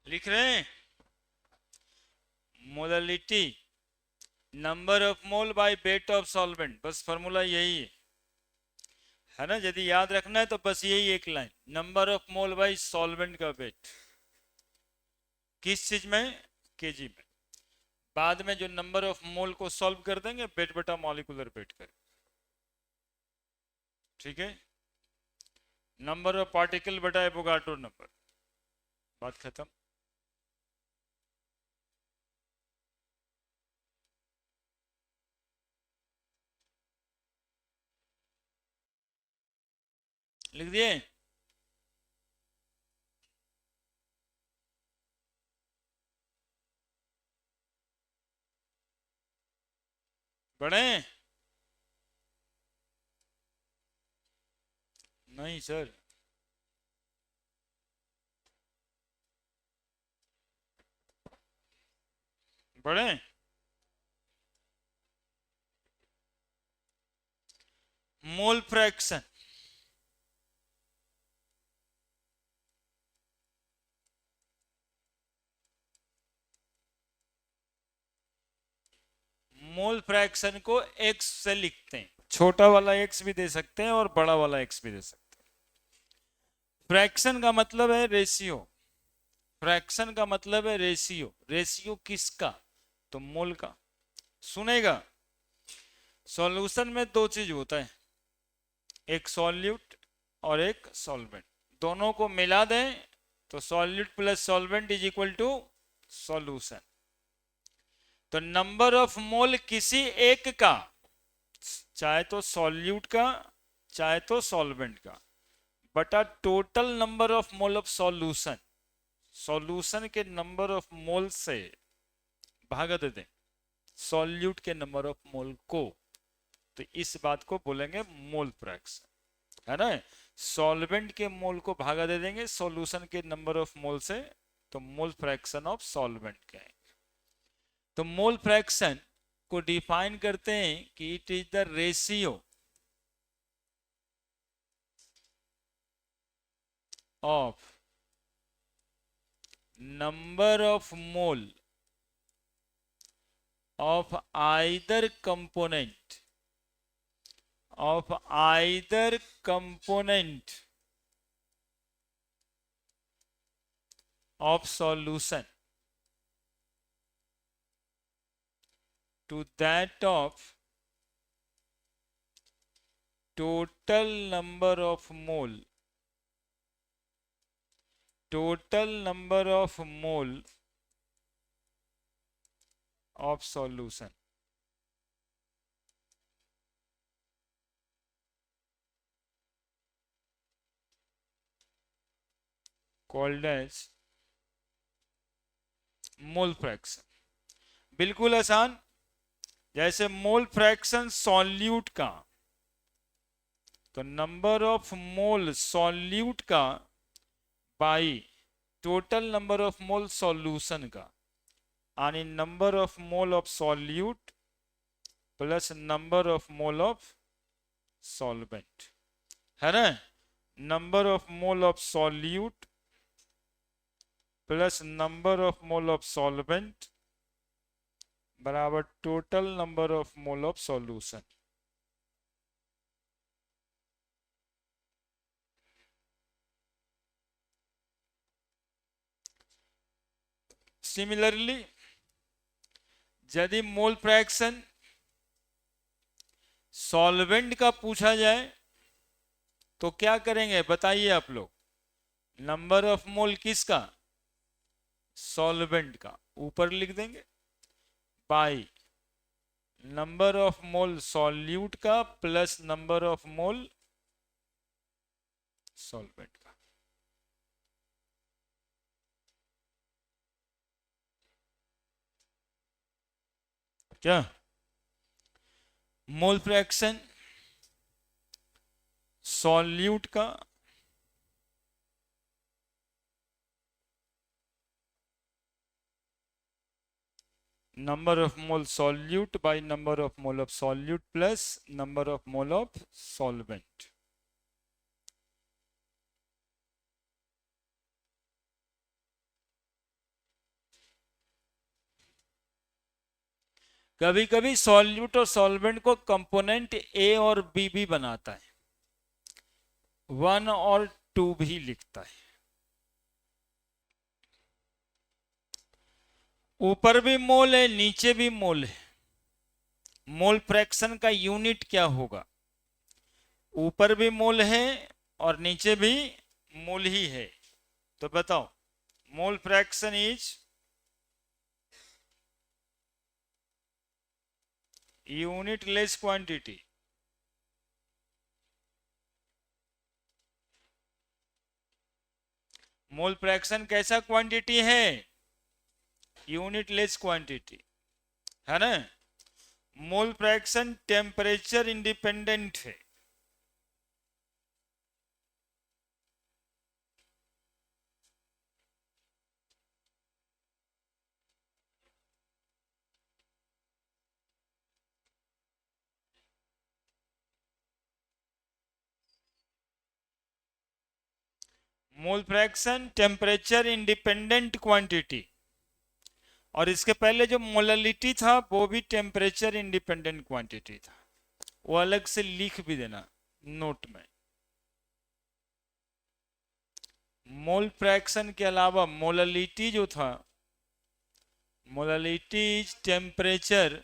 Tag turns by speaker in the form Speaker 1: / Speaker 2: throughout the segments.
Speaker 1: लिख रहे हैं molality number of mole by weight of solvent, बस फॉर्मूला यही है ना। यदि याद रखना है तो बस यही एक line, number of mole by solvent का वेट, किस चीज में, केजी में। बाद में जो नंबर ऑफ मोल को सॉल्व कर देंगे वेट बटा मॉलिक्यूलर वेट कर, ठीक है। नंबर ऑफ पार्टिकल बटा एवोगाड्रो नंबर, बात खत्म। लिख दिए। पढ़े नहीं सर? पढ़े। मोल फ्रैक्शन, मोल फ्रैक्शन को एक्स से लिखते हैं, छोटा वाला एक्स भी दे सकते हैं और बड़ा वाला एक्स भी दे सकते हैं। फ्रैक्शन का मतलब है रेशियो, फ्रैक्शन का मतलब है रेशियो। रेशियो किसका? तो मोल का। सुनेगा, सॉल्यूशन में दो चीज होता है, एक सॉल्यूट और एक सॉल्वेंट। दोनों को मिला दें तो solute plus solvent is equal to solution. तो नंबर ऑफ मोल किसी एक का, चाहे तो सॉल्यूट का चाहे तो सॉल्वेंट का, बटा total number of mole of solution, solution के नंबर ऑफ मोल से भागा दे दें सॉल्यूट के नंबर ऑफ मोल को, तो इस बात को बोलेंगे मोल फ्रैक्शन, है ना। सॉल्वेंट के मोल को भागा दे देंगे सॉल्यूशन के नंबर ऑफ मोल से, तो मोल फ्रैक्शन ऑफ सॉल्वेंट कहेंगे। तो मोल फ्रैक्शन को डिफाइन करते हैं कि it is the ratio of number of mole of either component of either component of solution to that of total number of mole, total number of mole of solution, called as mole fraction. बिल्कुल आसान, जैसे mole fraction solute का, तो number of mole solute का by total number of mole solution का, यानी number of mole of solute plus number of mole of solvent, है ना। Number of mole of solute plus number of mole of solvent बराबर total number of mole of solution. Similarly यदि mole fraction solvent का पूछा जाए तो क्या करेंगे बताइए आप लोग। नंबर ऑफ मोल किसका? सॉल्वेंट का, ऊपर लिख देंगे by number of mole solute का plus number of mole solvent का। क्या मोल फ्रैक्शन सॉल्यूट का number of mole solute by number of mole of solute plus number of mole of solvent। कभी कभी सॉल्यूट और सॉल्वेंट को component ए और B भी बनाता है, 1 और 2 भी लिखता है। ऊपर भी मोल है, नीचे भी मोल है। मोल फ्रैक्शन का यूनिट क्या होगा? ऊपर भी मोल है और नीचे भी मोल ही है, तो बताओ। मोल fraction is unit less quantity. Mole fraction कैसा क्वांटिटी है? यूनिट लेस क्वांटिटी, है ना। मोल फ्रैक्शन टेम्परेचर इंडिपेंडेंट है। Mole fraction temperature independent quantity, और इसके पहले जो मोललिटी था वो भी टेम्परेचर इंडिपेंडेंट क्वांटिटी था। वो अलग से लिख भी देना नोट में। मोल फ्रैक्शन के अलावा मोललिटी जो था, molality is temperature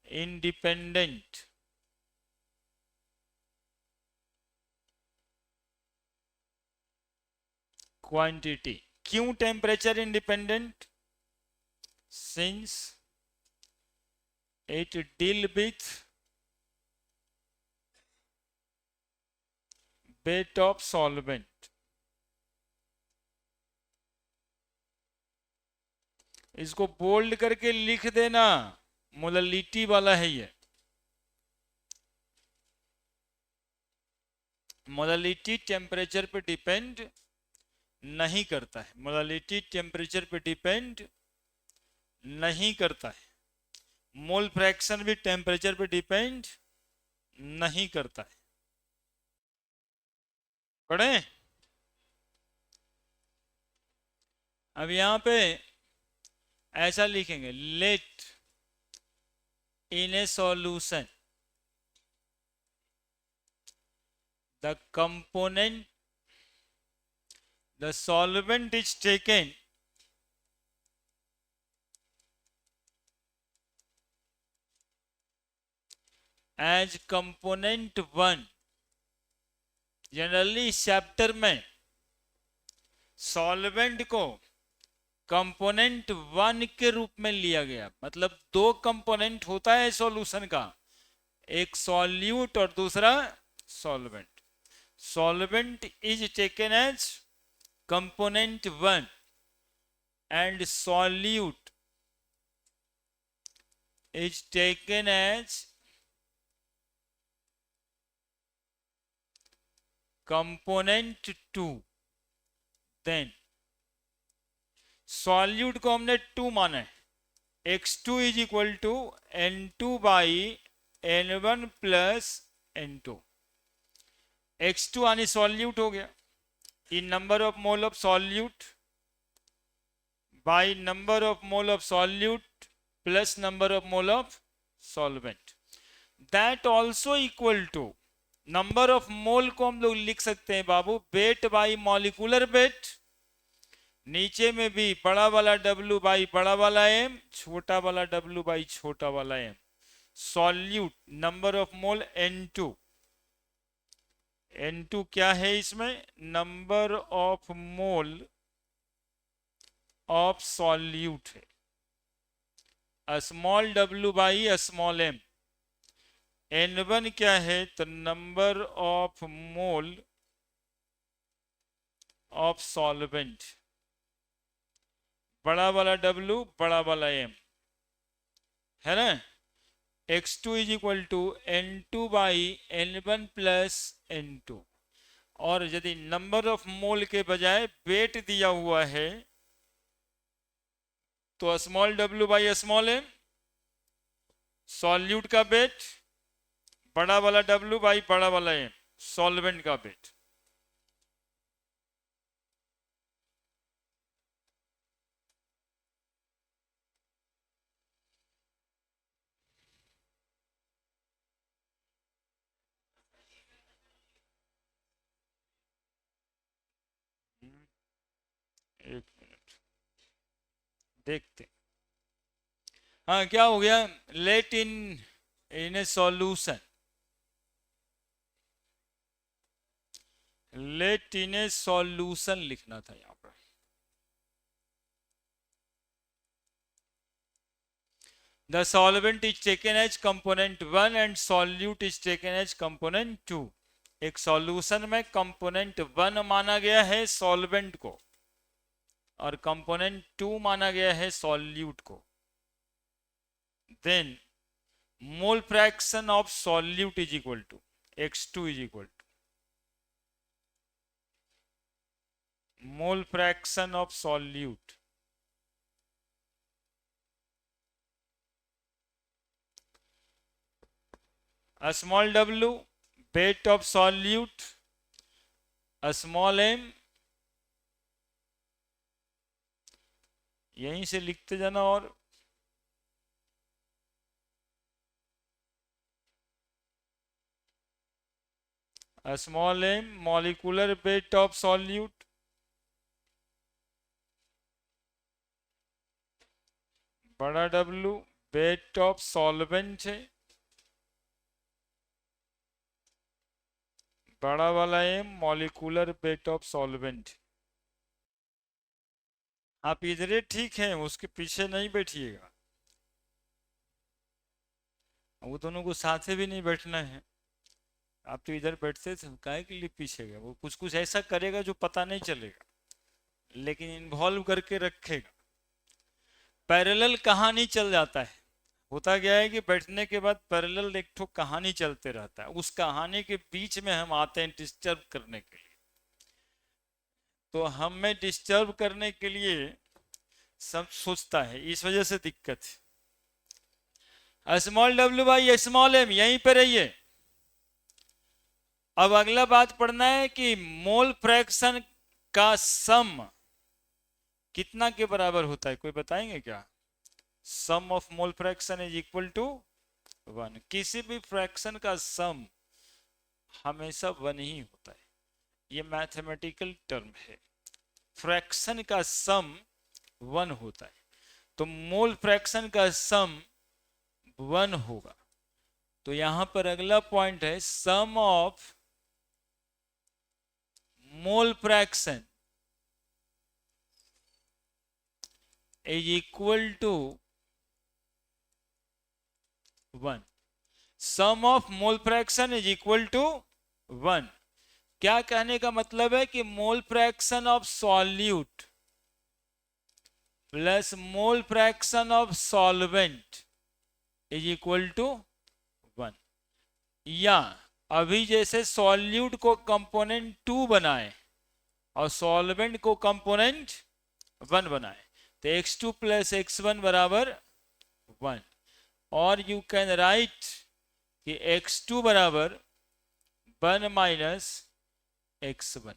Speaker 1: independent quantity. क्यों temperature independent? Since it deal with wait of solvent. इसको बोल्ड करके लिख देना, मोललिटी वाला है ये। मोललिटी टेम्परेचर पे डिपेंड नहीं करता है। मोललिटी टेम्परेचर पे डिपेंड नहीं करता है। मोल फ्रैक्शन भी टेम्परेचर पे डिपेंड नहीं करता है। पढ़े? अब यहां पे ऐसा लिखेंगे, let in a solution the component the solvent is taken as component 1। Generally इस चैप्टर में सॉल्वेंट को कंपोनेंट 1 के रूप में लिया गया। मतलब दो कंपोनेंट होता है सॉल्यूशन का, एक सॉल्यूट और दूसरा solvent. Solvent is taken as component 1 and solute is taken as component 2। then solute को हमने 2 माना है, x2 is equal to n2 by n1 plus n2। x2 यानी solute हो गया, in number of mole of solute by number of mole of solute plus number of mole of solvent, that also equal to number of mole को हम लोग लिख सकते हैं बाबू weight by molecular weight. नीचे में भी बड़ा वाला W बाई बड़ा वाला M, छोटा वाला W बाई छोटा वाला M। Solute number of mole N2। N2 क्या है इसमें? Number of mole of solute है, small w by small m। N1 क्या है? तो number of mole of solvent, बड़ा वाला W बड़ा वाला M, है ना। x2 is equal to n2 by n1 plus n2। और यदि नंबर ऑफ मोल के बजाय वेट दिया हुआ है तो small w by small m, solute का वेट, बड़ा वाला W बाई बड़ा वाला M, सॉल्वेंट का वेट। एक मिनट देखते। हाँ क्या हो गया, let in in a solution, let in a solution लिखना था यहाँ पर। The solvent is taken as component 1 and solute is taken as component 2। एक सॉल्यूशन में कंपोनेंट 1 माना गया है सॉल्वेंट को और कंपोनेंट 2 माना गया है सॉल्यूट को। Then mole fraction of solute is equal to x2 is equal to mole fraction of solute small w weight of solute, small m, यहीं से लिखते जाना, और small m molecular weight of solute, बड़ा W वेट ऑफ सॉल्वेंट है, बड़ा वाला m molecular weight of solvent. आप इधर ठीक है, उसके पीछे नहीं बैठिएगा, वो दोनों को साथ भी नहीं बैठना है। आप तो इधर बैठते थे, काहे के लिए पीछे गए? वो कुछ कुछ ऐसा करेगा जो पता नहीं चलेगा, लेकिन इन्वॉल्व करके रखेगा। पैरेलल कहानी चल जाता है, होता क्या है कि बैठने के बाद पैरेलल एक ठो कहानी चलते रहता है, उस कहानी के बीच में हम आते हैं डिस्टर्ब करने के लिए। तो हमें डिस्टर्ब करने के लिए सब सोचता है, इस वजह से दिक्कत है। Small w by small m, यहीं पे रहिए। अब अगला बात पढ़ना है कि मोल फ्रैक्शन का सम कितना के बराबर होता है, कोई बताएंगे क्या? Sum of mole fraction is equal to 1। किसी भी फ्रैक्शन का सम हमेशा 1 ही होता है, ये मैथमेटिकल टर्म है। फ्रैक्शन का सम 1 होता है, तो मोल फ्रैक्शन का सम 1 होगा। तो यहां पर अगला पॉइंट है sum of mole fraction is equal to 1। Sum of mole fraction is equal to 1। क्या कहने का मतलब है कि mole fraction of solute plus mole fraction of solvent is equal to 1। या अभी जैसे सॉल्यूट को कंपोनेंट 2 बनाए और सॉल्वेंट को कंपोनेंट 1 बनाए, तो x2 प्लस x1 बराबर 1। और यू कैन राइट कि x2 बराबर 1 माइनस x1,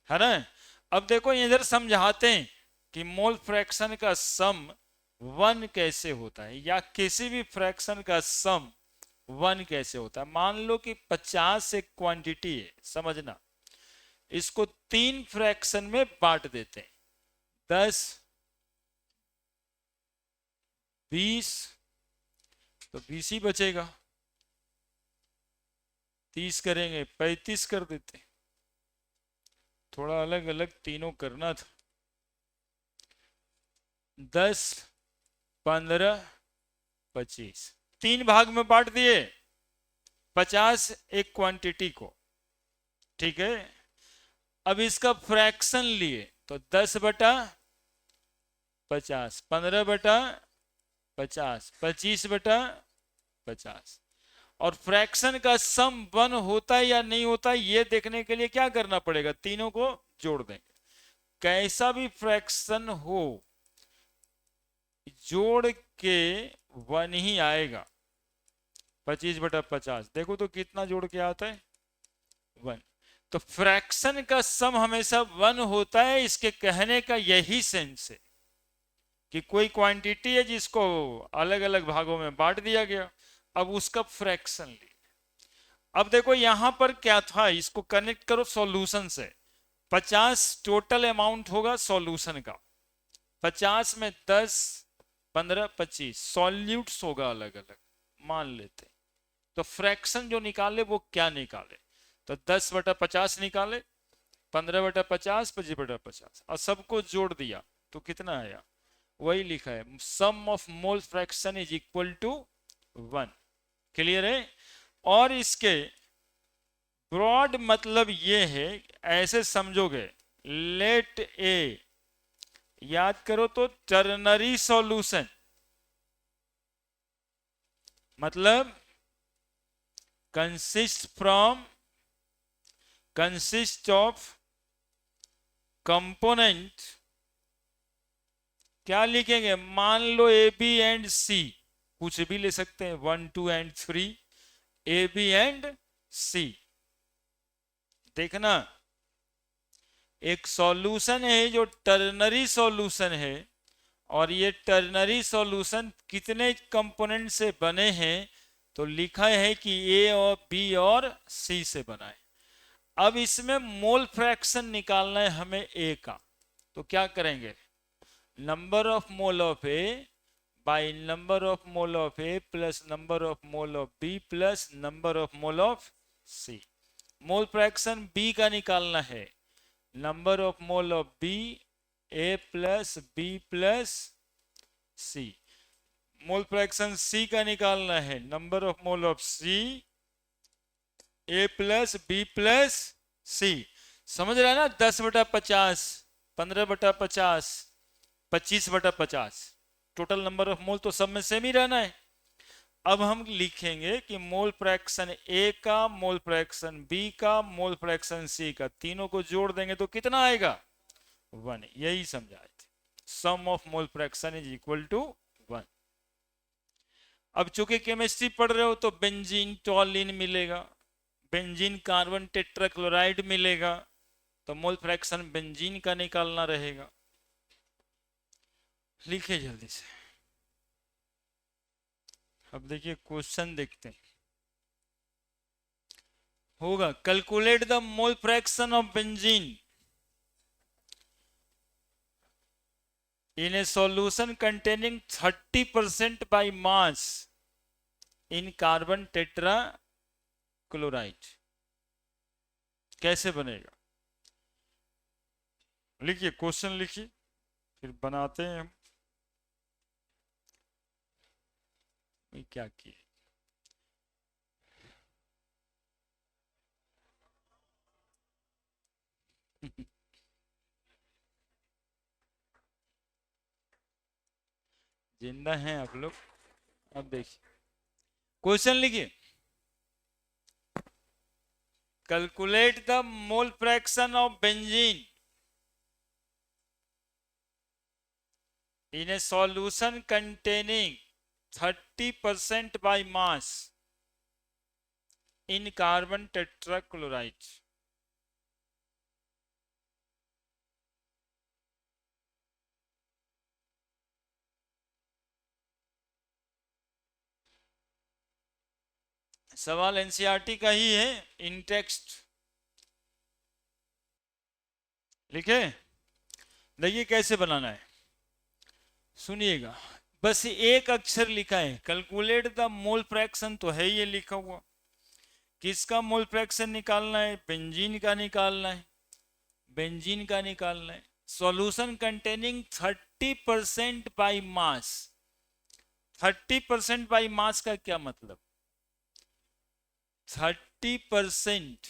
Speaker 1: है ना। अब देखो इधर समझाते हैं कि मोल फ्रैक्शन का सम 1 कैसे होता है, या किसी भी फ्रैक्शन का सम 1 कैसे होता है। मान लो कि 50 एक क्वांटिटी है, समझना, इसको 3 फ्रैक्शन में बांट देते हैं, 10, 20, तो 20 ही बचेगा। 30 करेंगे, 35 कर देते, थोड़ा अलग अलग तीनों करना था। 10, 15, 25, 3 भाग में बांट दिए 50 एक क्वांटिटी को, ठीक है। अब इसका फ्रैक्शन लिए तो 10 बटा 50, 15 बटा 50, 25 बटा 50। और फ्रैक्शन का सम 1 होता है या नहीं होता है, ये देखने के लिए क्या करना पड़ेगा, तीनों को जोड़ देंगे। कैसा भी फ्रैक्शन हो जोड़ के 1 ही आएगा। 25 बटा 50 देखो तो कितना जोड़ के आता है, 1। तो फ्रैक्शन का सम हमेशा 1 होता है। इसके कहने का यही सेंस है कि कोई क्वांटिटी है जिसको अलग अलग भागों में बांट दिया गया, अब उसका फ्रैक्शन लिए। अब देखो यहां पर क्या था, इसको कनेक्ट करो सॉल्यूशन से। 50 टोटल अमाउंट होगा सॉल्यूशन का, 50 में 10, 15, 25 सॉल्यूट्स होगा अलग अलग मान लेते। तो फ्रैक्शन जो निकाले वो क्या निकाले, तो 10/50 निकाले, 15/50, 25/50 और सबको जोड़ दिया तो कितना आया, वही लिखा है, sum of mole fraction is equal to 1। Clear है। और इसके ब्रॉड मतलब ये है, ऐसे समझोगे, लेट ए, याद करो तो टर्नरी सॉल्यूशन मतलब कंसिस्ट ऑफ कंपोनेंट, क्या लिखेंगे, मान लो ए बी एंड सी, कुछ भी ले सकते हैं, 1 2 एंड 3, ए बी एंड सी। देखना एक सॉल्यूशन है जो टर्नरी सॉल्यूशन है, और ये टर्नरी सॉल्यूशन कितने कंपोनेंट से बने हैं, तो लिखा है कि ए और बी और सी से बना है। अब इसमें मोल फ्रैक्शन निकालना है हमें ए का, तो क्या करेंगे, number of mole of A by number of mole of A plus number of mole of B plus number of mole of C. Mole fraction B का निकालना है, number of mole of B A plus B plus C. Mole fraction C का निकालना है, number of mole of C A plus B plus C. समझ रहा है ना, 10/50, 15/50, 25/50, टोटल नंबर ऑफ मोल तो सब में सेम ही रहना है। अब हम लिखेंगे कि मोल फ्रैक्शन ए का, मोल फ्रैक्शन बी का, मोल फ्रैक्शन सी का, तीनों को जोड़ देंगे तो कितना आएगा, 1। यही समझाए थे, sum of mole fraction is equal to 1। अब चूंकि केमिस्ट्री पढ़ रहे हो तो बेंजीन टॉलिन मिलेगा, बेंजीन कार्बन टेट्राक्लोराइड मिलेगा, तो मोल फ्रैक्शन बेंजीन का निकालना रहेगा। लिखिए जल्दी से। अब देखिए क्वेश्चन देखते हैं, होगा calculate the mole fraction of benzene in a solution containing 30% by mass in carbon tetrachloride। कैसे बनेगा, लिखिए क्वेश्चन लिखिए, फिर बनाते हैं हम। क्या किए, जिंदा हैं आप लोग। अब देखिए क्वेश्चन लिखिए, calculate the mole fraction of benzene in a solution containing 30% by mass in carbon tetrachloride। सवाल एनसीईआरटी का ही है, इन टेक्स्ट लिखे। देखिए कैसे बनाना है, सुनिएगा, बस एक अक्षर लिखा है, कैलकुलेट द मोल फ्रैक्शन तो है ये लिखा हुआ, किसका मोल फ्रैक्शन निकालना है, बेंजीन का निकालना है, बेंजीन का निकालना है। Solution containing 30% by mass, 30% by mass का क्या मतलब, 30%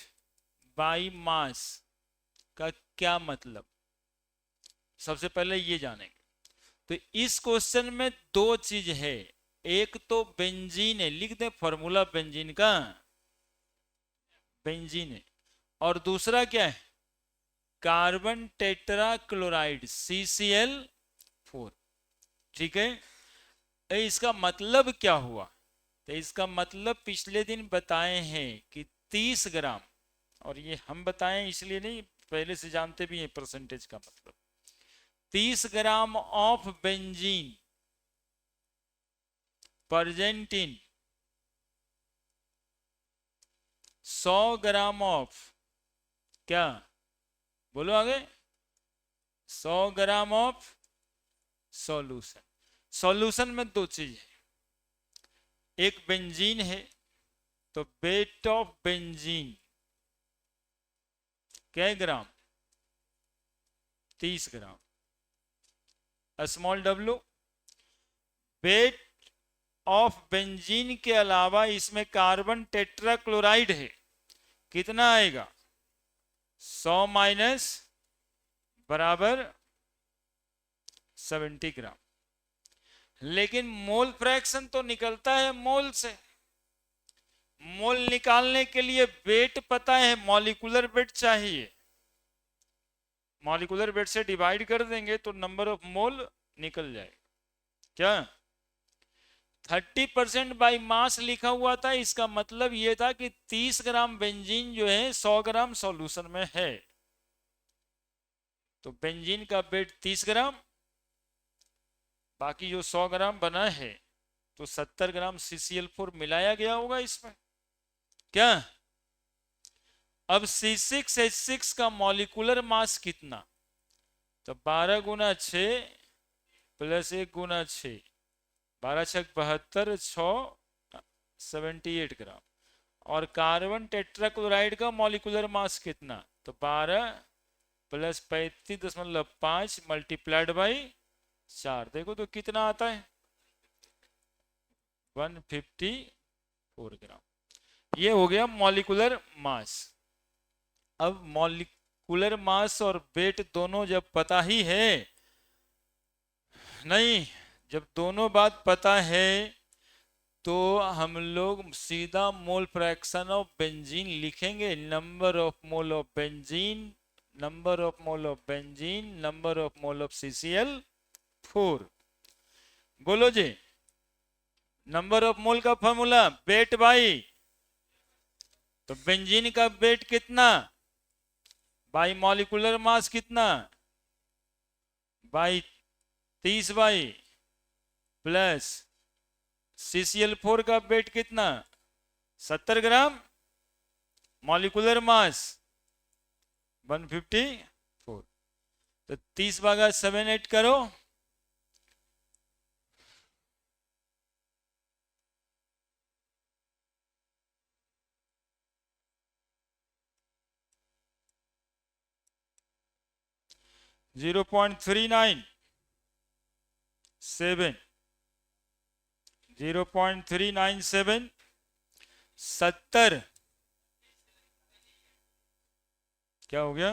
Speaker 1: बाई मास का क्या मतलब, सबसे पहले ये जानेंगे। तो इस क्वेश्चन में दो चीज है, एक तो बेंजीन है, लिख दे फॉर्मूला बेंजीन का, बेंजीन है, और दूसरा क्या है, कार्बन टेट्राक्लोराइड CCl4। ठीक है, इसका मतलब क्या हुआ, तो इसका मतलब पिछले दिन बताए हैं कि 30 ग्राम, और ये हम बताएं इसलिए नहीं, पहले से जानते भी हैं परसेंटेज का मतलब, 30 gram of benzene present in 100 gram of क्या, बोलो आगे। 100 ग्राम ऑफ सॉल्यूशन। सॉल्यूशन में दो चीज है, एक बेंजीन है, तो वेट ऑफ बेंजीन क्या gram? 30 gram. Small W weight of benzene के अलावा इसमें कार्बन टेट्राक्लोराइड है, कितना आएगा? 100 माइनस बराबर 70 ग्राम। लेकिन मोल फ्रैक्शन तो निकलता है मोल से। मोल निकालने के लिए वेट पता है, मॉलिक्यूलर वेट चाहिए। मॉलिक्यूलर वेट से डिवाइड कर देंगे तो नंबर ऑफ मोल निकल जाएगा। क्या 30% बाई मास लिखा हुआ था, इसका मतलब यह था कि 30 ग्राम बेंजीन जो है 100 ग्राम सॉल्यूशन में है। तो बेंजीन का वेट 30 ग्राम, बाकी जो 100 ग्राम बना है तो 70 ग्राम CCl4 मिलाया गया होगा इसमें। क्या अब C6H6 का मॉलिक्यूलर मास कितना? तो 12 गुना 6 प्लस 1 गुना 6, 12 छक 72, 6 78 ग्राम। और कार्बन टेट्राक्लोराइड का मॉलिक्यूलर मास कितना? तो 12 प्लस 35.5 मल्टीप्लाइड बाई 4, देखो तो कितना आता है? 154 ग्राम। ये हो गया मॉलिक्यूलर मास। अब मॉलिक्यूलर मास और वेट दोनों जब पता ही है, नहीं, जब दोनों बात पता है तो हम लोग सीधा मोल फ्रैक्शन ऑफ बेंजीन लिखेंगे। Number of mole of benzene, number of mole of benzene, number of mole of CCl4। बोलो जी, नंबर ऑफ मोल का फॉर्मूला वेट बाई, तो बेंजीन का वेट कितना बाई मॉलिक्यूलर मास कितना, बाई 30 बाई प्लस CCl4 का wait कितना 70 ग्राम, molecular mass 154। तो 30 भागा 7 8 करो, 0.397, 0.397, 70 क्या हो गया?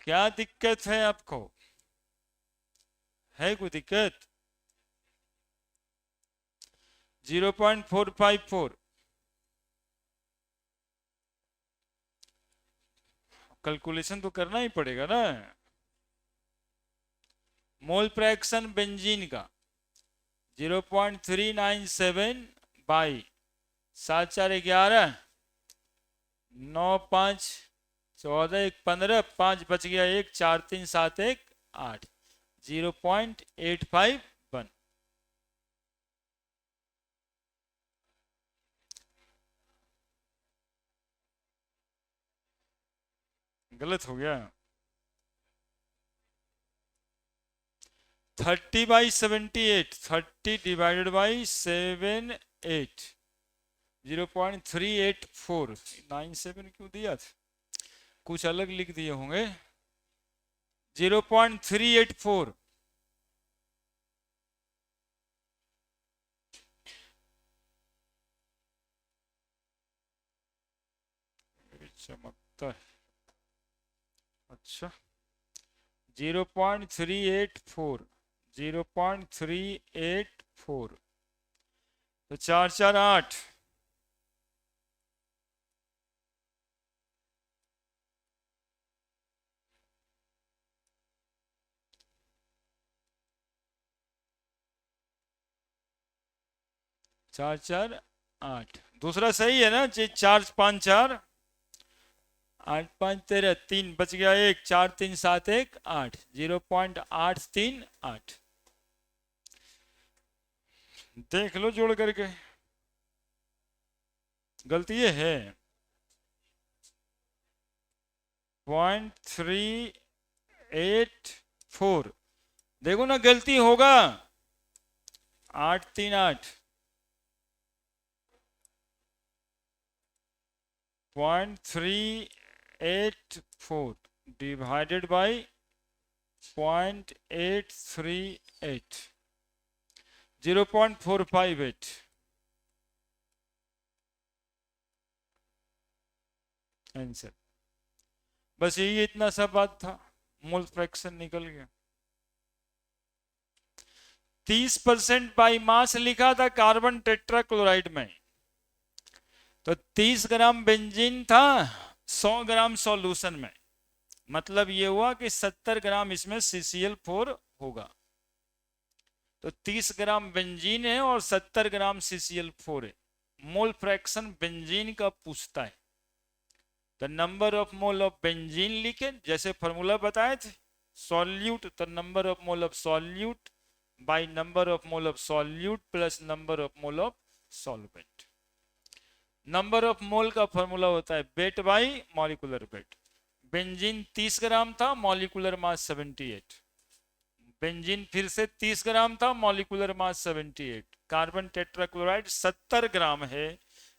Speaker 1: क्या दिक्कत है आपको? है कोई दिक्कत? 0.454 कैलकुलेशन तो करना ही पड़ेगा ना। मोल फ्रैक्शन बेंजीन का 0.397 बाई 7 4 11, 9 5 14 1 15, 5 बच गया 1, 4 3 7 1 8, 0.851। गलत हो गया। 30/78, 30 डिवाइडेड बाई 7 8, 0.384। 97 क्यों दिया था, कुछ अलग लिख दिए होंगे। 0.384, चमकता है। अच्छा 0.384, 0.384, तो 4 4 8, चार चार 8। दूसरा सही है ना जी? 4 5 4, 8 5 13, 3 बच गया 1, 4 3 7 1 8, 0.838। देख लो जोड़ करके, गलती ये है। 0.384, देखो ना गलती होगा। 838 0.384 डिवाइडेड बाई 0.838, 0.458 आंसर। बस यही इतना सा बात था, मोल फ्रैक्शन निकल गया। 30% बाई मास लिखा था कार्बन टेट्राक्लोराइड में, तो 30 ग्राम बेंजीन था 100 ग्राम सॉल्यूशन में, मतलब ये हुआ कि 70 ग्राम इसमें CCl4 होगा। तो 30 ग्राम बेंजीन है और 70 ग्राम CCl4 है। मोल फ्रैक्शन बेंजीन का पूछता है, the number of mole of benzene लिखे, जैसे फॉर्मूला बताए थे सॉल्यूट, तो number of mole of solute bye number of mole of solute plus number of mole of solvent. Number of मोल का फॉर्मूला होता है weight by molecular weight. Benzene 30 ग्राम था, molecular mass 78। Benzene फिर से 30 ग्राम था, मॉलिक्यूलर मास 78। कार्बन टेट्राक्लोराइड 70 ग्राम है,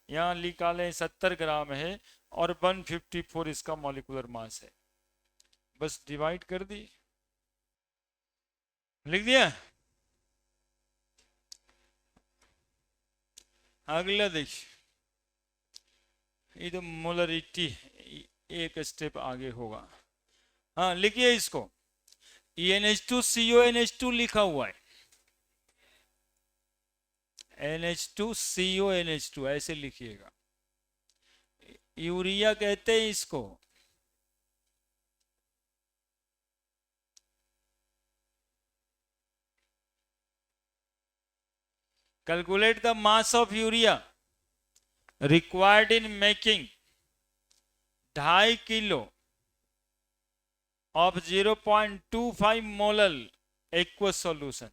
Speaker 1: यहां लिखा लें 70 ग्राम है, और 154 इसका मॉलिक्यूलर मास है। बस डिवाइड कर दी, लिख दिया। अगला देखिए, ये तो मोलरिटी एक स्टेप आगे होगा। हाँ लिखिए इसको, NH2CONH2 लिखा हुआ है, NH2CONH2 ऐसे लिखिएगा। यूरिया कहते हैं इसको। Calculate the mass of urea required in making 2.5 kilo of 0.25 molal aqueous solution.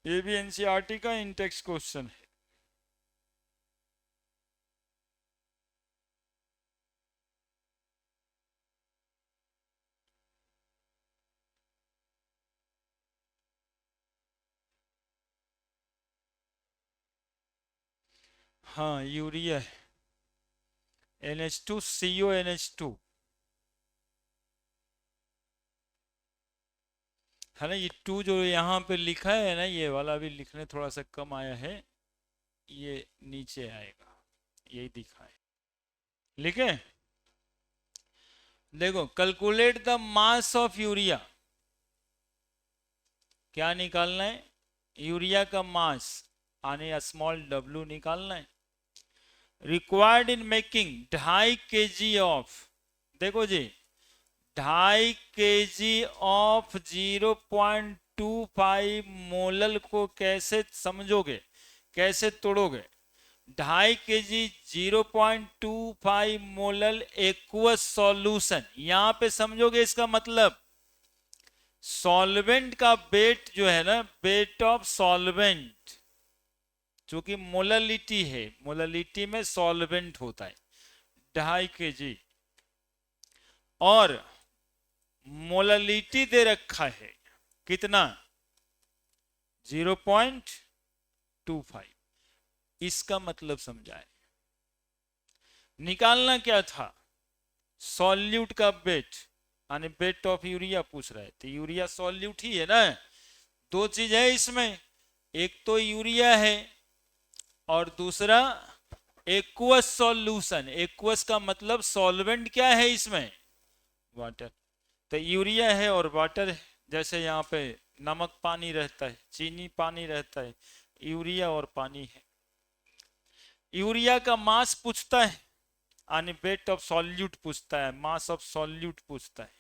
Speaker 1: ये भी एनसीईआरटी का इंटेक्स क्वेश्चन है। हाँ यूरिया है, NH2CONH2 है ना। ये 2 जो यहाँ पे लिखा है ना, ये वाला भी लिखने थोड़ा सा कम आया है, ये नीचे आएगा, यही दिखा है। लिखे, देखो calculate the mass of urea, क्या निकालना है, यूरिया का मास आने स्मॉल w निकालना है। Required in making 2.5 kg of, देखो जी 2.5 kg ऑफ 0.25 मोलल को कैसे समझोगे, कैसे तोड़ोगे। 2.5 kg 0.25 मोलल एक्वस सॉल्यूशन, यहां पे समझोगे इसका मतलब सॉल्वेंट का वेट जो है ना, वेट ऑफ सॉल्वेंट, चूंकि मोललिटी है, मोललिटी में सॉल्वेंट होता है 2.5 kg, और मोललिटी दे रखा है कितना 0.25। इसका मतलब समझाए, निकालना क्या था सॉल्यूट का वेट, यानी वेट ऑफ यूरिया पूछ रहे थे। यूरिया सॉल्यूट ही है ना। दो चीज है इसमें, एक तो यूरिया है और दूसरा एक्वस सॉल्यूशन। एक्वस का मतलब सॉल्वेंट क्या है इसमें, वाटर। तो यूरिया है और वाटर है, जैसे यहाँ पे नमक पानी रहता है, चीनी पानी रहता है, यूरिया और पानी है। यूरिया का मास पूछता है, यानी वेट ऑफ सॉल्यूट पूछता है, मास ऑफ सॉल्यूट पूछता है।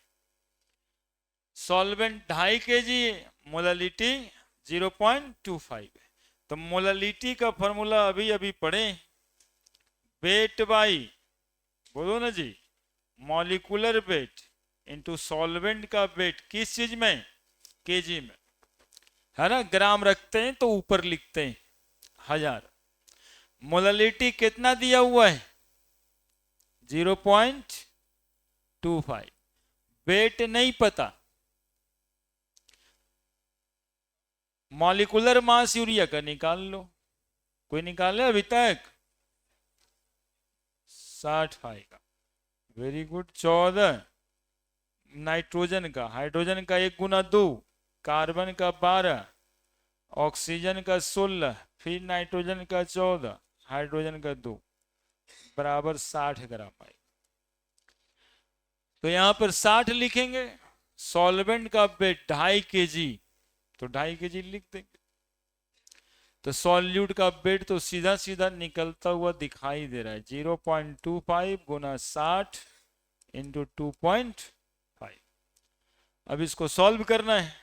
Speaker 1: सॉल्वेंट 2.5 kg, मोललिटी 0.25 है। तो मोललिटी का फॉर्मूला अभी अभी पढ़े, वेट बाई, बोलो ना जी, मॉलिक्यूलर वेट इनटू सॉल्वेंट का वेट, किस चीज में केजी में, है ना। ग्राम रखते हैं तो ऊपर लिखते हैं 1000। मोलालिटी कितना दिया हुआ है? 0.25। वेट नहीं पता, मॉलिक्यूलर मास यूरिया का निकाल लो। कोई निकाले अभी तक? 60 आएगा। Very good. 14 नाइट्रोजन का, हाइड्रोजन का 1 गुना 2, कार्बन का 12, ऑक्सीजन का 16, फिर नाइट्रोजन का 14, हाइड्रोजन का 2, बराबर 60 ग्राम आएगा। तो यहां पर 60 लिखेंगे। सॉल्वेंट का वेट 2.5 kg, तो 2.5 kg लिख देंगे। तो सॉल्यूट का वेट तो सीधा सीधा निकलता हुआ दिखाई दे रहा है, 0.25 गुना 60 इंटू 2.5। अब इसको सॉल्व करना है,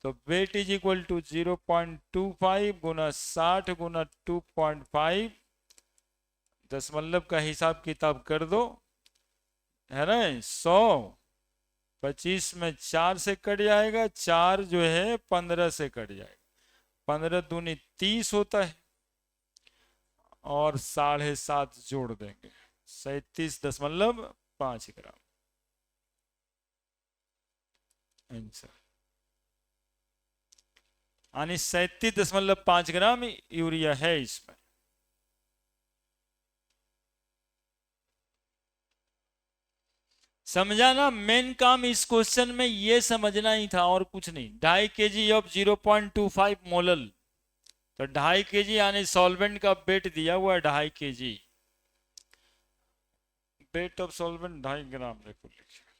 Speaker 1: तो वेट इज इक्वल टू 0.25 गुना 60 गुना 2.5। दशमलव का हिसाब किताब कर दो, है ना। 100, 25 में 4 से कट जाएगा, 4 जो है 15 से कट जाएगा, 15 दूनी 30 होता है, और 7.5 जोड़ देंगे, 37.5 ग्राम आंसर। यानी 37.5 ग्राम यूरिया है इसमें। समझा ना। मेन काम इस क्वेश्चन में ये समझना ही था और कुछ नहीं। 2.5 kg ऑफ 0.25 मोलल, तो 2.5 kg यानी सॉल्वेंट का वेट दिया हुआ है 2.5 kg। वेट ऑफ सॉल्वेंट 2.5 ग्राम देखो लिखिए,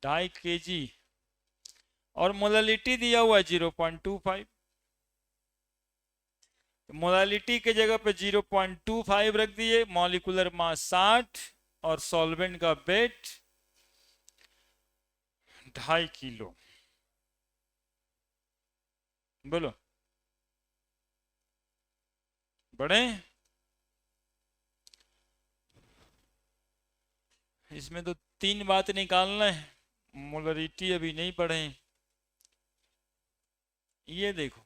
Speaker 1: 2.5 kg, और मोलालिटी दिया हुआ है 0.25। मोलालिटी के जगह पे 0.25 रख दिए, मॉलिक्यूलर मास 60 और सॉल्वेंट का वेट 2.5 किलो। बोलो बढ़े। इसमें तो 3 बात निकालना है, मोलारिटी अभी नहीं पढ़े। ये देखो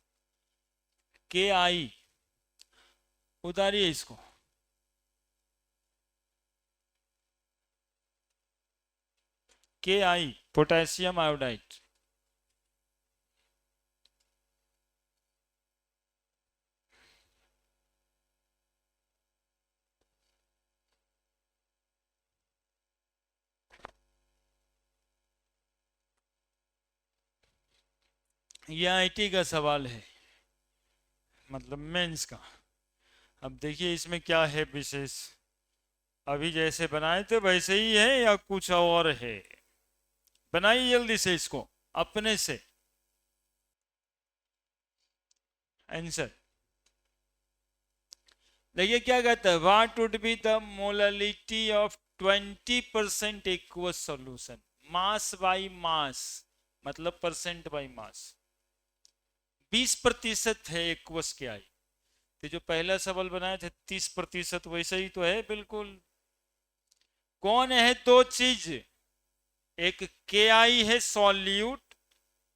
Speaker 1: KI, उतारिए इसको, KI पोटेशियम आयोडाइड। ये IT का सवाल है, मतलब मेंस का। अब देखिए इसमें क्या है विशेष, अभी जैसे बनाए थे वैसे ही है या कुछ और है? बनाइए जल्दी से इसको अपने से आंसर। देखिए क्या कहता है, what would be the molality of 20% aqueous solution. Mass by mass मतलब परसेंट बाई मास, 20% है एक्वस के आई। तो जो पहला सवाल बनाए थे 30%, वैसे ही तो है बिल्कुल। कौन है दो चीज, एक के आई है सॉल्यूट,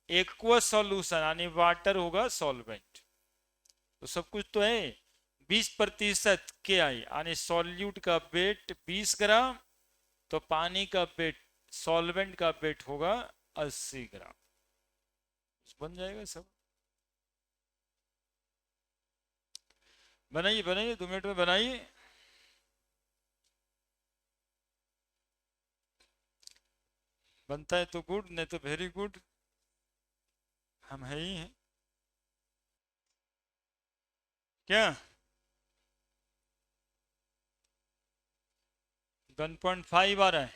Speaker 1: एक्वस सॉल्यूशन यानी वाटर होगा सॉल्वेंट, तो सब कुछ तो है। 20% के आई यानी सॉल्यूट का वेट 20 ग्राम, तो पानी का वेट, सॉल्वेंट का वेट होगा 80 ग्राम। बन जाएगा सब। बनाइए बनाइए, 2 मिनट में बनाइए। बनता है तो गुड, नहीं तो वेरी गुड, हम है ही हैं। क्या 1.5 आ रहा है?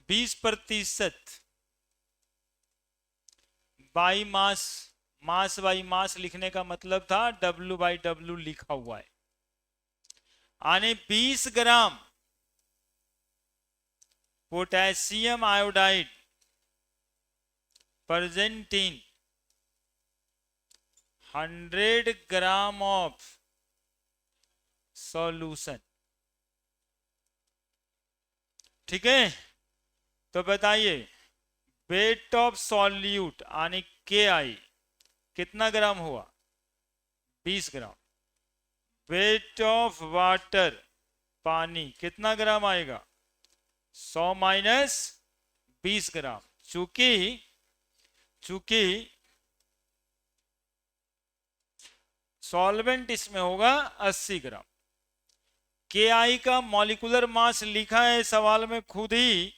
Speaker 1: 20% by mass, mass by mass लिखने का मतलब था W/W लिखा हुआ है, यानी 20 gram potassium iodide present in 100 gram of solution. ठीक है, तो बताइए वेट ऑफ सॉल्यूट यानी के आई कितना ग्राम हुआ, 20 ग्राम। वेट ऑफ वाटर पानी कितना ग्राम आएगा, 100 माइनस 20 ग्राम। चूंकि चूंकि सॉल्वेंट इसमें होगा 80 ग्राम। के आई का मॉलिक्यूलर मास लिखा है सवाल में खुद ही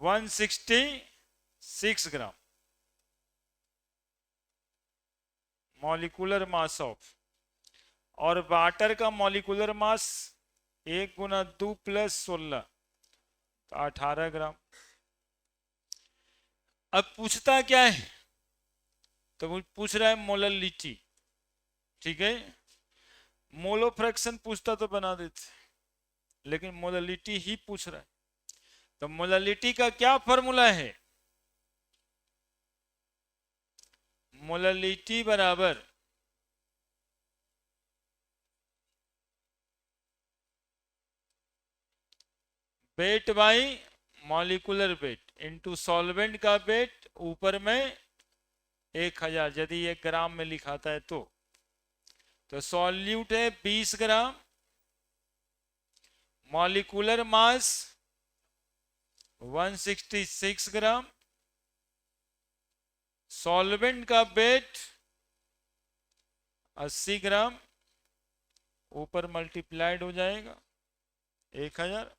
Speaker 1: 166 ग्राम मॉलिक्यूलर मास ऑफ, और वाटर का मॉलिक्यूलर मास 1 गुना 2 प्लस 16 तो 18 ग्राम। अब पूछता क्या है, तो वो पूछ रहा है मोललिटी। ठीक है, मोलो फ्रैक्शन पूछता तो बना देते, लेकिन मोललिटी ही पूछ रहा है। तो मोललिटी का क्या फॉर्मूला है, मोललिटी बराबर weight by molecular weight into solvent का वेट ऊपर में 1000, यदि ये ग्राम में लिखाता है तो सॉल्यूट है 20 ग्राम, मॉलिक्यूलर मास 166 ग्राम, सॉल्वेंट का वेट 80 ग्राम, ऊपर मल्टीप्लाइड हो जाएगा 1000,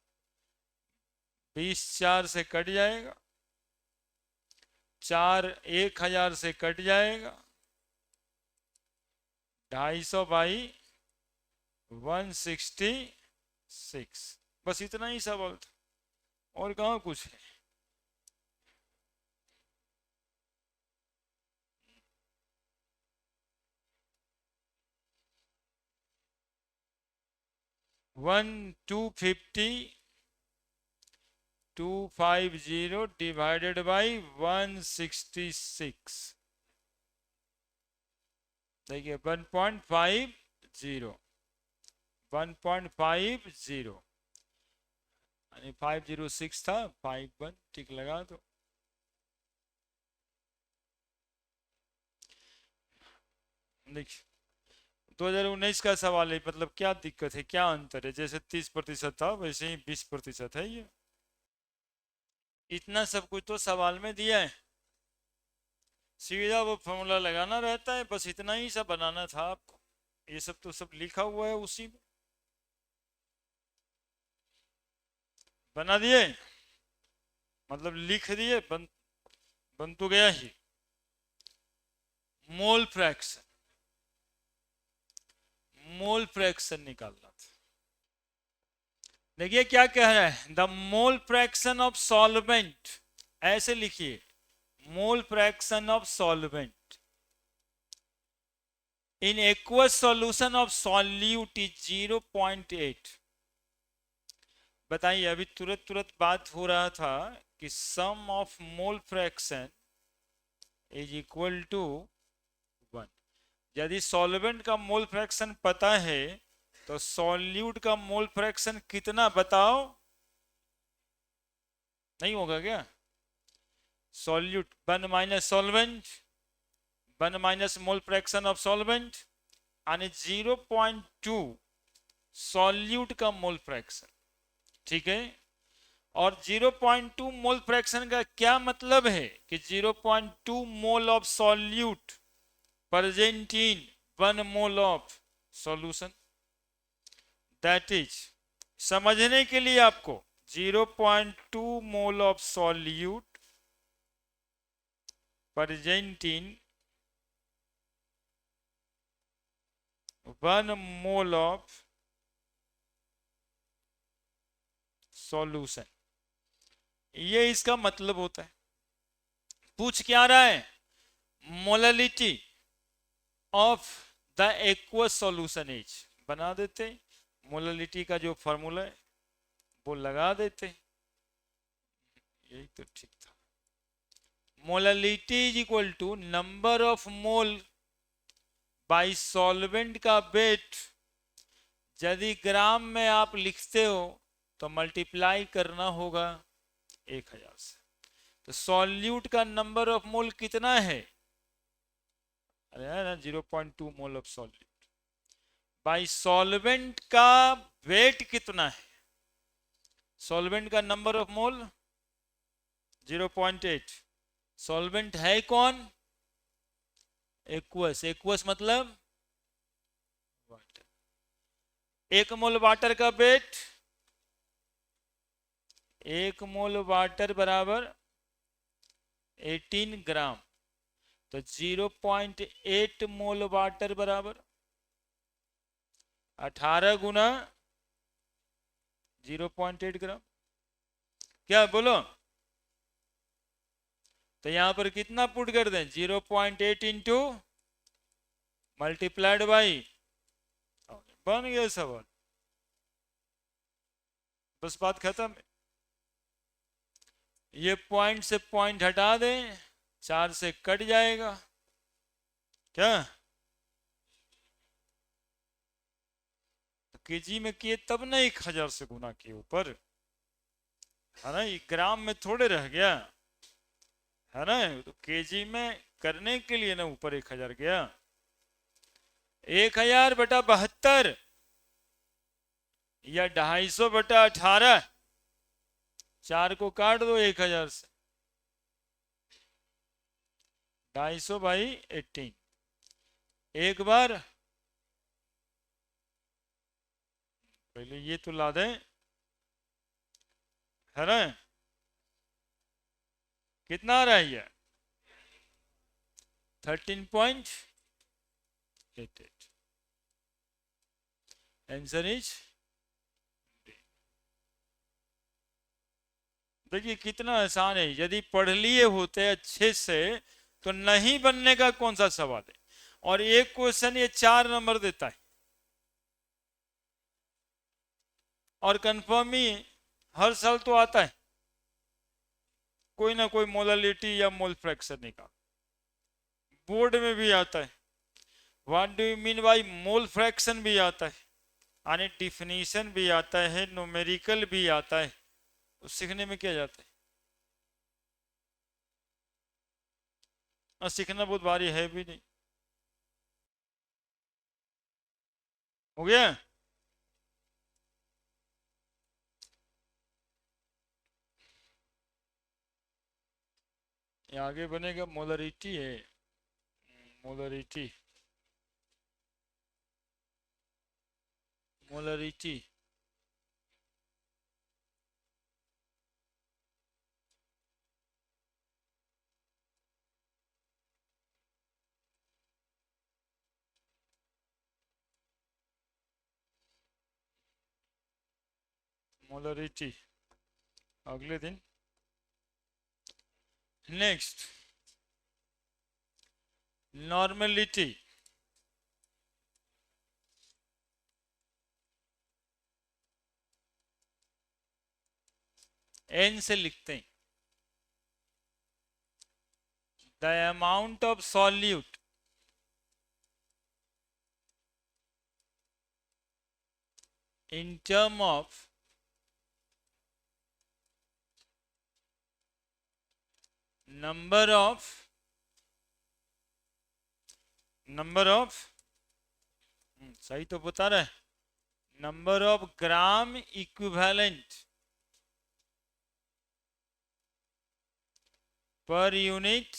Speaker 1: 20 4 से कट जाएगा, 4 1000 से कट जाएगा, 250 बाई 166। बस इतना ही सवाल था, और कहाँ कुछ है। वन 250 डिवाइडेड बाई 166, देखिए 1.50 यानी 506 था, 51 टिक लगा दो। देखिए 2019 का सवाल है, मतलब क्या दिक्कत है, क्या अंतर है, जैसे 30% था वैसे ही 20% है। ये इतना सब कुछ तो सवाल में दिया है, सीधा वो फॉर्मूला लगाना रहता है, बस इतना ही सब बनाना था आपको। ये सब तो सब लिखा हुआ है उसी में, बना दिए, मतलब लिख दिए, बन तो गया ही। मोल फ्रैक्शन निकालना था। देखिए क्या कह रहा है, the mole fraction of solvent, ऐसे लिखिए mole fraction of solvent in aqueous solution of solute is 0.8। बताइए अभी तुरंत बात हो रहा था कि sum of mole fraction is equal to 1। यदि सॉल्वेंट का मोल फ्रैक्शन पता है तो सॉल्यूट का मोल फ्रैक्शन कितना बताओ, नहीं होगा क्या, solute 1 minus solvent 1 minus mole fraction of solvent यानी 0.2 सॉल्यूट का मोल फ्रैक्शन। ठीक है, और 0.2 मोल फ्रैक्शन का क्या मतलब है कि 0.2 mole of solute present in 1 mole of solution. That is, समझने के लिए आपको 0.2 mole of solute present in 1 mole of solution, ये इसका मतलब होता है। पूछ क्या रहा है, molality of the aqueous solution is, बना देते, मोललिटी का जो फॉर्मूला है वो लगा देते, यही तो ठीक था। Molality is equal to number of mole by solvent का वेट, यदि ग्राम में आप लिखते हो तो मल्टीप्लाई करना होगा 1000 से। तो सॉल्यूट का नंबर ऑफ मोल कितना है? अरे है ना 0.2 मोल ऑफ सॉल्यूट। भाई सॉल्वेंट का वेट कितना है? सॉल्वेंट का नंबर ऑफ मोल 0.8। सॉल्वेंट है कौन? एक्वस। एक्वस मतलब वाटर। 1 मोल वाटर का वेट, 1 मोल वाटर बराबर 18 ग्राम। तो 0.8 मोल वाटर बराबर 18 गुना 0.8 ग्राम। क्या बोलो? तो यहां पर कितना पुट कर दें? 0.8 इंटू मल्टीप्लाइड बाई, बन गया सवाल। बस बात खत्म। ये पॉइंट से पॉइंट हटा दें, 4 से कट जाएगा। क्या तो केजी में किए तब ना 1000 से गुना किए ऊपर, है ना? ये ग्राम में थोड़े रह गया, है ना? तो केजी में करने के लिए ना ऊपर 1000 गया। 1000/72 या 250/18। 4 को काट दो 1000 से। 250/18। एक बार पहले ये तो ला दें, है ना? कितना आ रहा है ये? 13.88। आंसर इज, देखिए कितना आसान है। यदि पढ़ लिए होते अच्छे से तो नहीं बनने का कौन सा सवाल है। और एक क्वेश्चन ये 4 नंबर देता है, और कंफर्म ही हर साल तो आता है कोई ना कोई मोलालिटी या मोल फ्रैक्शन निकाल। बोर्ड में भी आता है। What do you mean by mole fraction भी आता है, यानी डिफिनीशन भी आता है, न्यूमेरिकल भी आता है। तो सीखने में क्या जाता है? और सीखना बहुत भारी है भी नहीं। हो गया? ये आगे बनेगा मोलरिटी है, मोलरिटी, मोलरिटी। मोलरिटी अगले दिन। Next normality. एन से लिखते हैं। The amount of solute in term of number of सही तो बता रहे, number of gram equivalent per unit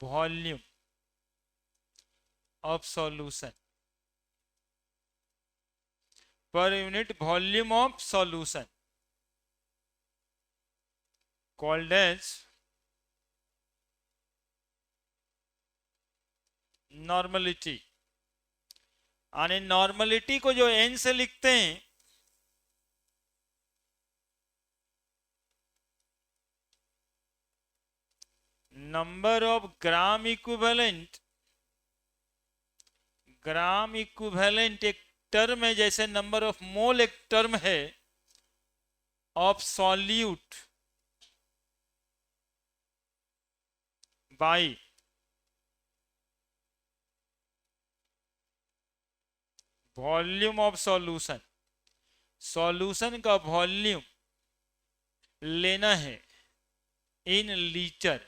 Speaker 1: volume of solution, per unit volume of solution called as normality. यानी नॉर्मलिटी को जो एन से लिखते हैं, number of gram equivalent, gram equivalent एक टर्म है, जैसे नंबर ऑफ मोल एक टर्म है of solute by volume of solution. Solution का वॉल्यूम लेना है इन लीटर,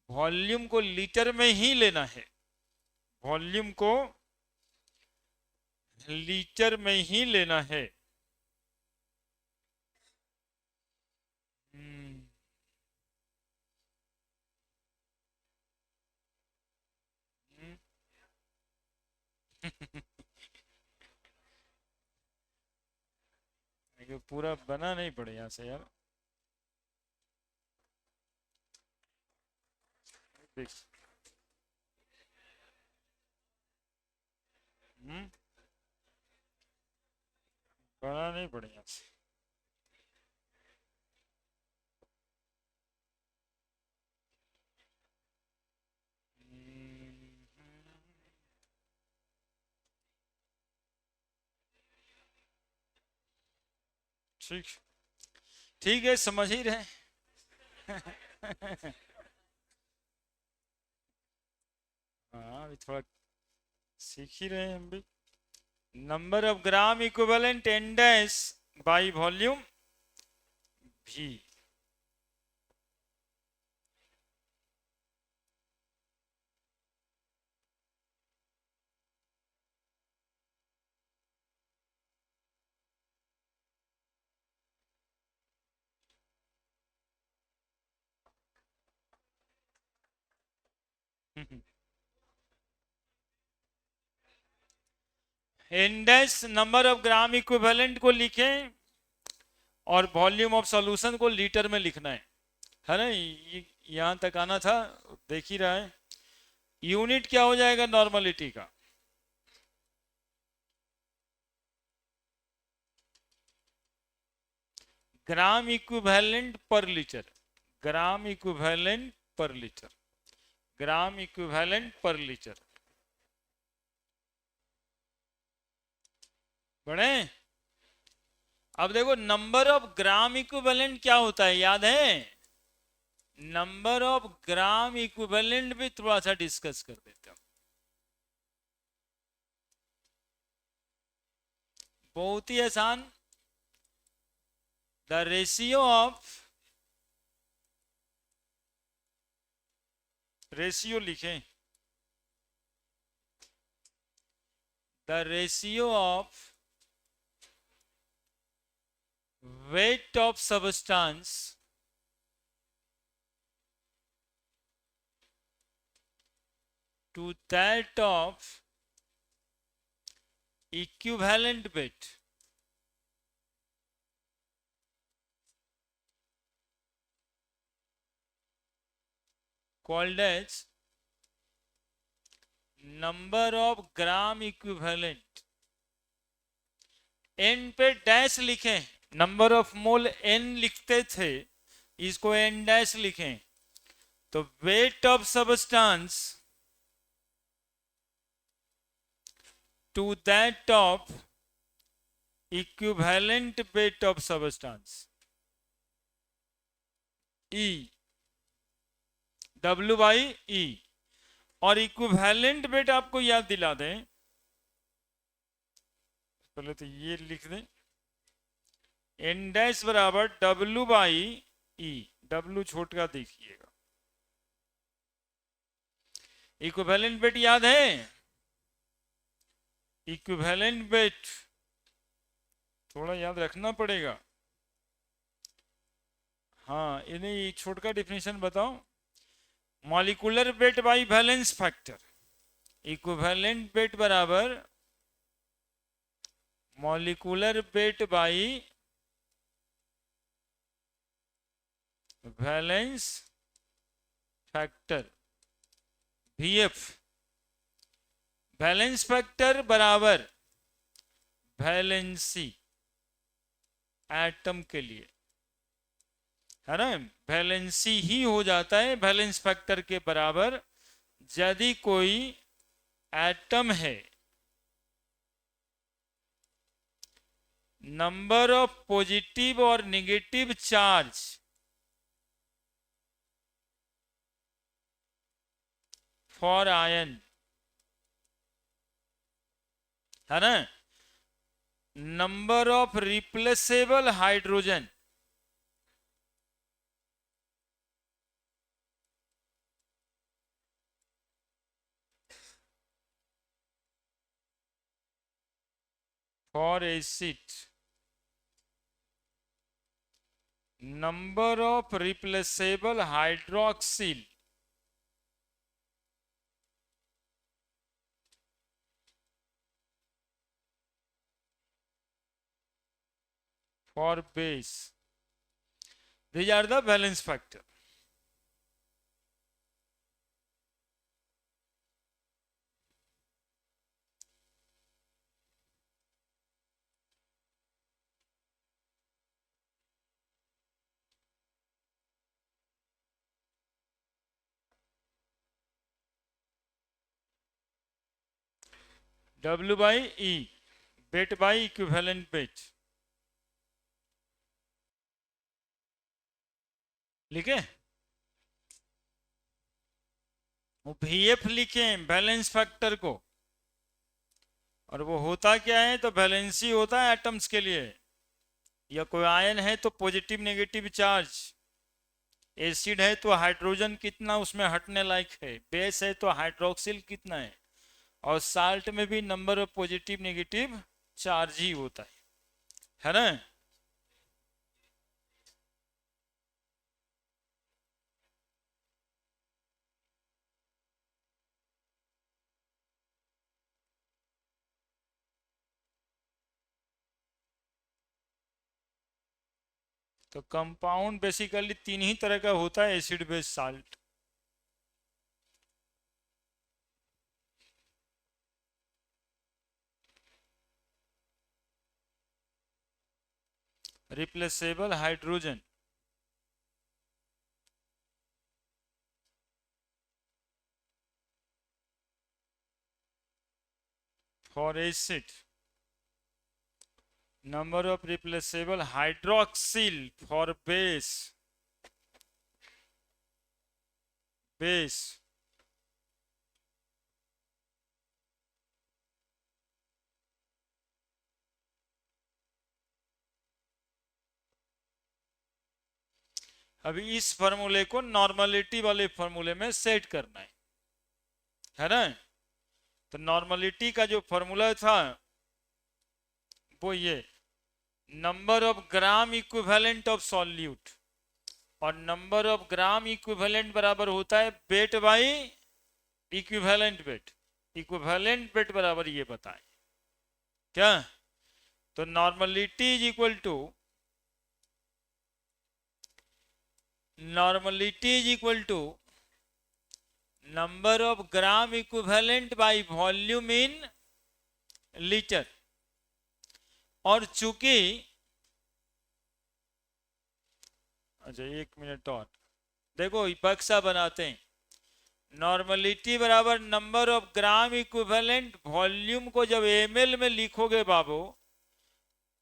Speaker 1: वॉल्यूम को लीटर में ही लेना है, वॉल्यूम को लीटर में ही लेना है। हम्म, हम्म। ये पूरा बना नहीं पड़े यहाँ से यार, देख। हम्म, बना नहीं पड़े यहाँ से। ठीक, ठीक है, समझ ही रहे। हाँ, अभी थोड़ा सीख ही रहे हैं हम भी। Number of gram equivalent N dash by volume भी। N dash number of gram equivalent को लिखें और वॉल्यूम ऑफ सॉल्यूशन को लीटर में लिखना है ना। यहां तक आना था, देख ही रहा है। यूनिट क्या हो जाएगा नॉर्मलिटी का? ग्राम इक्विवेलेंट पर लीटर, ग्राम इक्विवेलेंट पर लीटर, ग्राम इक्विवेलेंट पर लीटर। बढ़े? अब देखो नंबर ऑफ ग्राम इक्विवेलेंट क्या होता है, याद है? नंबर ऑफ ग्राम इक्विवेलेंट भी थोड़ा सा डिस्कस कर देते हैं। बहुत ही आसान। द रेशियो ऑफ, रेशियो लिखें, the ratio of weight of substance to that of equivalent weight, called as number of gram equivalent। n पे डैश लिखें, नंबर ऑफ मोल n लिखते थे, इसको n डैश लिखें, तो weight of substance to that of equivalent weight of substance, E, W by E। और equivalent weight आपको याद दिला दें, पहले तो ये लिख दें, एन डैश बराबर W बाई E, W छोटा देखिएगा। इक्विवेलेंट वेट याद है? इक्विवेलेंट वेट थोड़ा याद रखना पड़ेगा। हाँ, इन्हें एक छोटा डिफिनेशन बताओ। Molecular weight by valence factor, equivalent weight बराबर molecular weight by valence factor, VF। Valence factor बराबर वैलेंसी एटम के लिए, है ना। वैलेंसी ही हो जाता है वैलेंस फैक्टर के बराबर यदि कोई एटम है, नंबर ऑफ पॉजिटिव और नेगेटिव चार्ज फॉर आयन, है ना। Number of replaceable hydrogen for acid, number of replaceable hydroxyl for base, these are the valence factor. W by E, weight by equivalent weight, लिखे वो VF लिखे balance factor को, और वो होता क्या है, तो बैलेंसी होता है एटम्स के लिए, या कोई आयन है तो पॉजिटिव नेगेटिव चार्ज, एसिड है तो हाइड्रोजन कितना उसमें हटने लायक है, बेस है तो हाइड्रोक्सिल कितना है, और साल्ट में भी number of positive negative charge ही होता है ना। तो कंपाउंड बेसिकली तीन ही तरह का होता है, acid base salt. Replaceable hydrogen for acid, number of replaceable hydroxyl for base, base अभी इस फॉर्मूले को नॉर्मलिटी वाले फॉर्मूले में सेट करना है ना। तो नॉर्मलिटी का जो फॉर्मूला था वो ये, number of gram equivalent of solute, और नंबर ऑफ ग्राम इक्विवेलेंट बराबर होता है weight by equivalent weight, equivalent weight बराबर ये बताएं क्या। तो normality is equal to, normality is equal to number of gram equivalent by volume in litre. और चूंकि, अच्छा एक मिनट और देखो, बक्सा बनाते हैं, नॉर्मलिटी बराबर number of gram equivalent, volume को जब ml में लिखोगे बाबू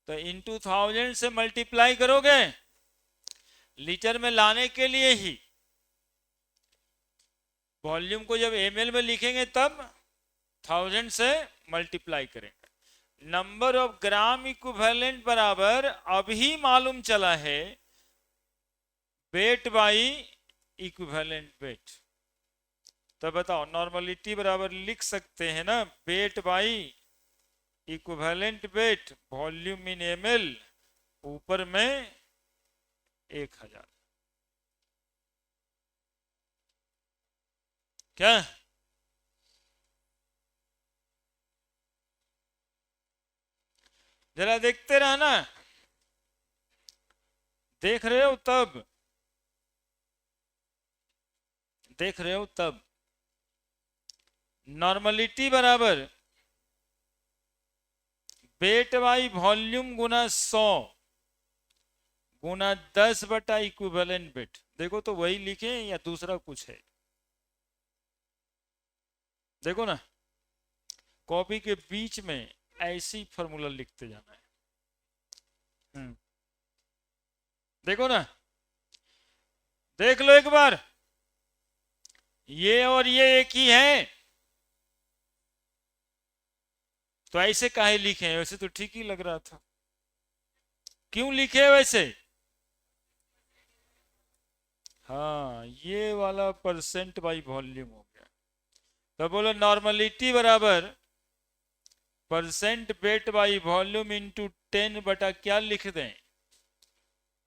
Speaker 1: तो इनटू 1000 से मल्टीप्लाई करोगे, लीटर में लाने के लिए ही वॉल्यूम को जब ml में लिखेंगे तब 1000 से मल्टीप्लाई करेंगे। नंबर ऑफ ग्राम इक्विवेलेंट बराबर अभी मालूम चला है वेट बाई इक्विवेलेंट वेट। तो बताओ नॉर्मलिटी बराबर लिख सकते हैं ना, wait by equivalent wait, volume in ml, ऊपर में 1000। क्या जरा देखते रहना, देख रहे हो तब, देख रहे हो तब। नॉर्मलिटी बराबर वेट बाई वॉल्यूम गुना 100 गुना 10 बटा इक्विवेलेंट वेट। देखो तो वही लिखे या दूसरा कुछ है, देखो ना, कॉपी के बीच में ऐसी फॉर्मूला लिखते जाना है। देखो ना, देख लो एक बार, ये और ये एक ही है। तो ऐसे काहे लिखे हैं? वैसे तो ठीक ही लग रहा था, क्यों लिखे वैसे? हाँ, ये वाला परसेंट बाई वॉल्यूम हो गया। तो बोलो नॉर्मलिटी बराबर percent weight by volume into 10 बटा क्या लिख दें?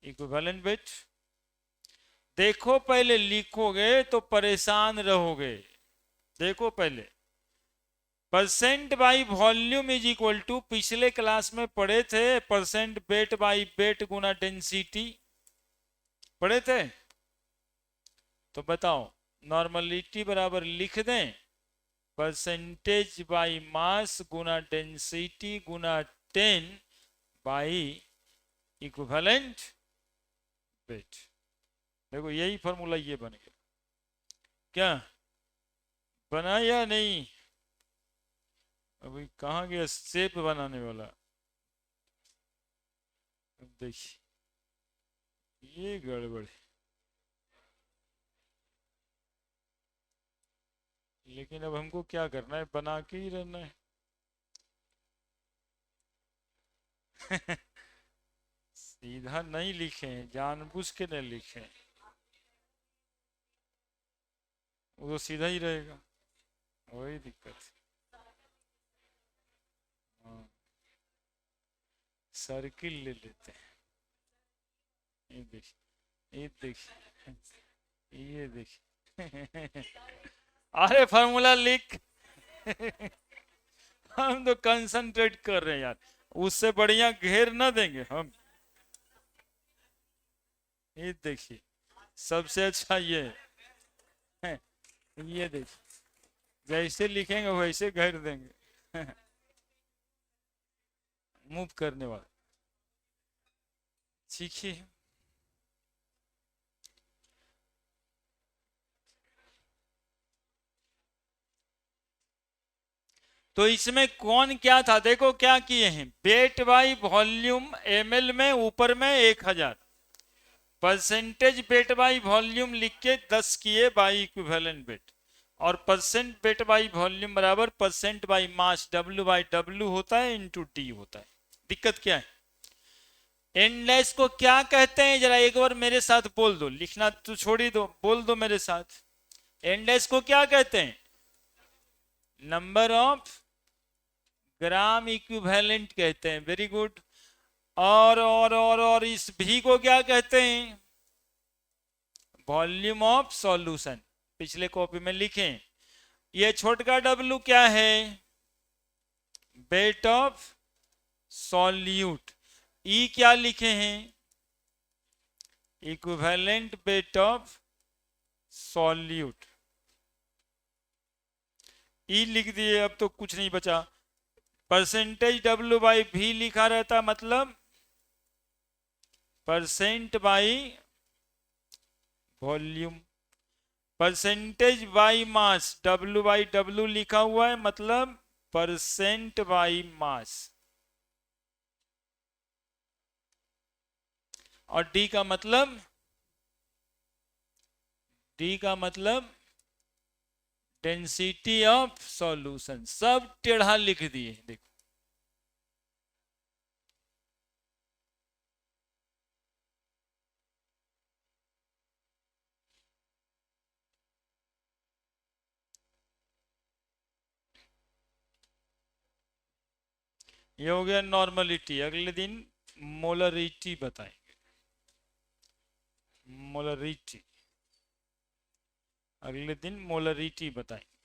Speaker 1: Equivalent weight. देखो पहले लिखोगे तो परेशान रहोगे। देखो पहले percent by volume is equal to, पिछले क्लास में पढ़े थे, परसेंट वेट बाई वेट गुना डेंसिटी पढ़े थे। तो बताओ नॉर्मलिटी बराबर लिख दें परसेंटेज बाई मास गुना डेंसिटी गुना 10 बाई इक्विवेलेंट वेट। देखो यही फॉर्मूला ये बन गया। क्या बना या नहीं? अभी कहाँ गया शेप बनाने वाला? देखिए ये गड़बड़ है, लेकिन अब हमको क्या करना है, बना के ही रहना है। सीधा नहीं लिखे, जानबूझ के नहीं लिखे, वो तो सीधा ही रहेगा, वही दिक्कत है। हाँ, सर्किल ले लेते हैं। ये देखिए, ये देखिए, ये देखिए। अरे फार्मूला लिख। हम तो कंसंट्रेट कर रहे हैं यार, उससे बढ़िया घेर ना देंगे हम। ये देखिए सबसे अच्छा ये है। ये देखिए जैसे लिखेंगे वैसे घेर देंगे। मूव करने वाला सीखिए। तो इसमें कौन क्या था, देखो क्या किए हैं, वेट बाई वॉल्यूम एमएल में ऊपर में 1000, परसेंटेज वेट बाई वॉल्यूम लिख के 10 किए बाई इक्विवेलेंट वेट, और परसेंट वेट बाई वॉल्यूम बराबर percent by mass W by W होता है इंटू टी होता है। दिक्कत क्या है? एंडलेस को क्या कहते हैं, जरा एक बार मेरे साथ बोल दो, लिखना तो छोड़ ही दो, बोल दो मेरे साथ। एंडलेस को क्या कहते हैं? नंबर ऑफ ग्राम इक्विवेलेंट कहते हैं। Very good. और इस भी को क्या कहते हैं? Volume of solution. पिछले कॉपी में लिखें। ये छोटका डब्लू क्या है? Wait of solute. ई क्या लिखे हैं? Equivalent weight of solute. E लिख दिए, अब तो कुछ नहीं बचा। परसेंटेज डब्ल्यू बाई भी लिखा रहता, मतलब percent by volume. Percentage by mass W by W लिखा हुआ है, मतलब परसेंट बाई मास। और डी का मतलब, डी का मतलब डेंसिटी ऑफ सॉल्यूशन। सब टेढ़ा लिख दिए। देखो ये हो गया नॉर्मलिटी। अगले दिन मोलरिटी बताएंगे। मोलरिटी अगले दिन मोलरिटी बताएंगे।